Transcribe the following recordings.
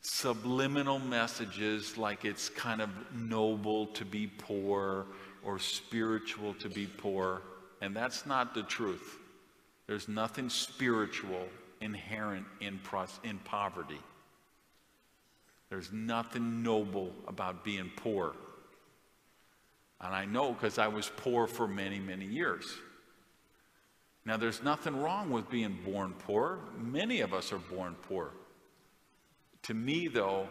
subliminal messages like it's kind of noble to be poor or spiritual to be poor, and that's not the truth. There's nothing spiritual inherent in poverty. There's nothing noble about being poor. And I know because I was poor for many, many years. Now, there's nothing wrong with being born poor. Many of us are born poor. To me, though,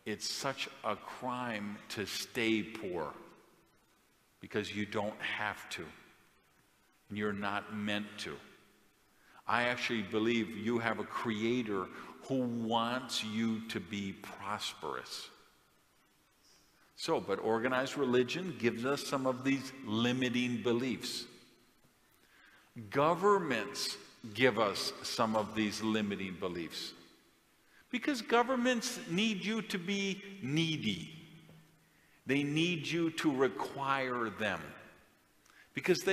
it's such a crime to stay poor because you don't have to. And you're not meant to. I actually believe you have a creator who wants you to be prosperous. So, but organized religion gives us some of these limiting beliefs. Governments give us some of these limiting beliefs. Because governments need you to be needy. They need you to require them. Because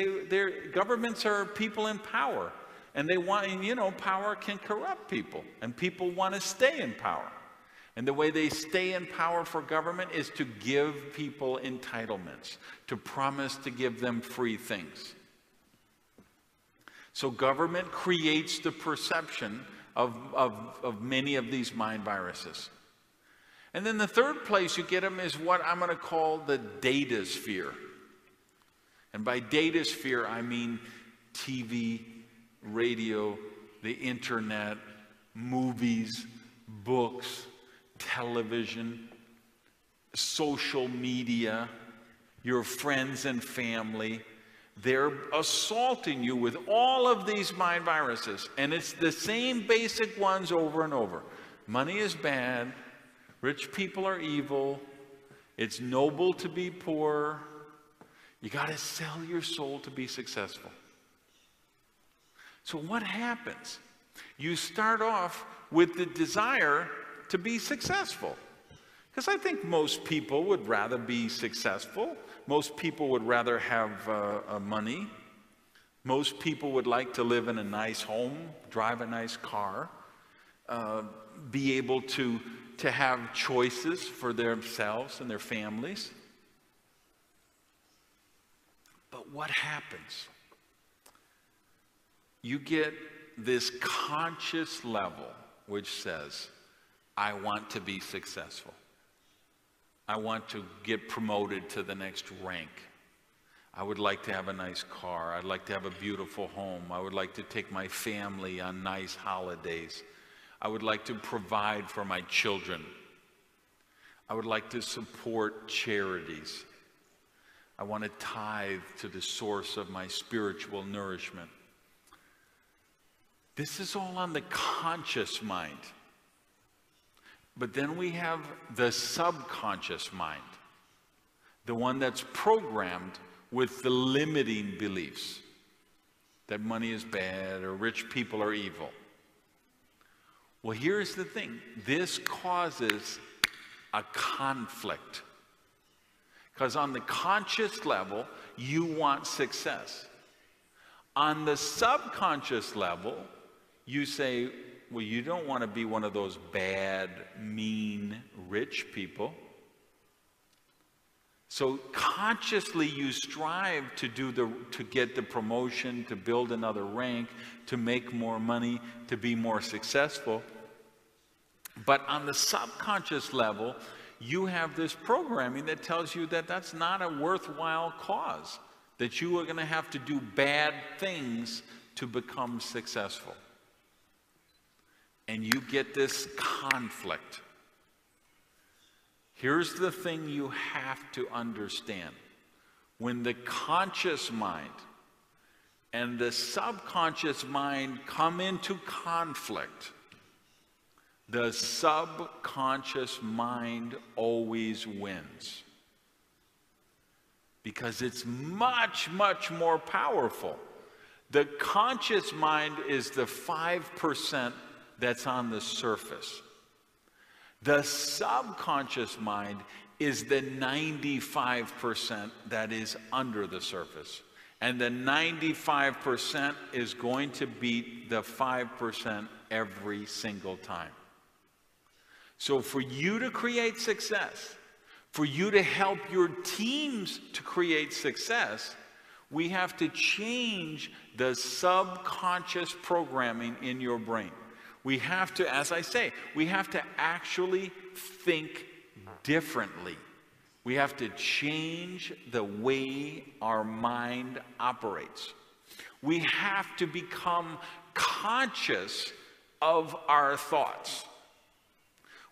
governments are people in power. And they want, power can corrupt people. And people want to stay in power. And the way they stay in power for government is to give people entitlements. To promise to give them free things. So government creates the perception of many of these mind viruses. And then the third place you get them is what I'm going to call the data sphere. And by data sphere, I mean TV, radio, the internet, movies, books, television, social media, your friends and family. They're assaulting you with all of these mind viruses. And it's the same basic ones over and over. Money is bad. Rich people are evil. It's noble to be poor. You got to sell your soul to be successful. So what happens? You start off with the desire to be successful. Because I think most people would rather be successful. Most people would rather have money. Most people would like to live in a nice home, drive a nice car, be able to have choices for themselves and their families. But what happens? You get this conscious level which says, I want to be successful. I want to get promoted to the next rank. I would like to have a nice car. I'd like to have a beautiful home. I would like to take my family on nice holidays. I would like to provide for my children. I would like to support charities. I want to tithe to the source of my spiritual nourishment. This is all on the conscious mind. But then we have the subconscious mind, the one that's programmed with the limiting beliefs that money is bad or rich people are evil. Well, here's the thing. This causes a conflict. Because on the conscious level, you want success. On the subconscious level, you say, well, you don't want to be one of those bad, mean, rich people. So consciously you strive to get the promotion, to build another rank, to make more money, to be more successful. But on the subconscious level, you have this programming that tells you that that's not a worthwhile cause, that you are going to have to do bad things to become successful. And you get this conflict. Here's the thing you have to understand. When the conscious mind and the subconscious mind come into conflict, the subconscious mind always wins. Because it's much, much more powerful. The conscious mind is the 5% that's on the surface. The subconscious mind is the 95% that is under the surface. And the 95% is going to beat the 5% every single time. So for you to create success, for you to help your teams to create success, we have to change the subconscious programming in your brain. We have to, as I say, we have to actually think differently. We have to change the way our mind operates. We have to become conscious of our thoughts.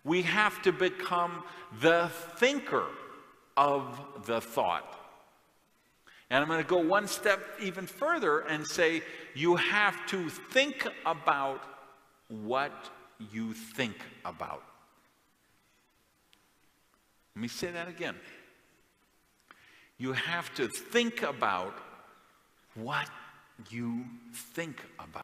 We have to become the thinker of the thought. And I'm going to go one step even further and say you have to think about what you think about. Let me say that again. You have to think about what you think about.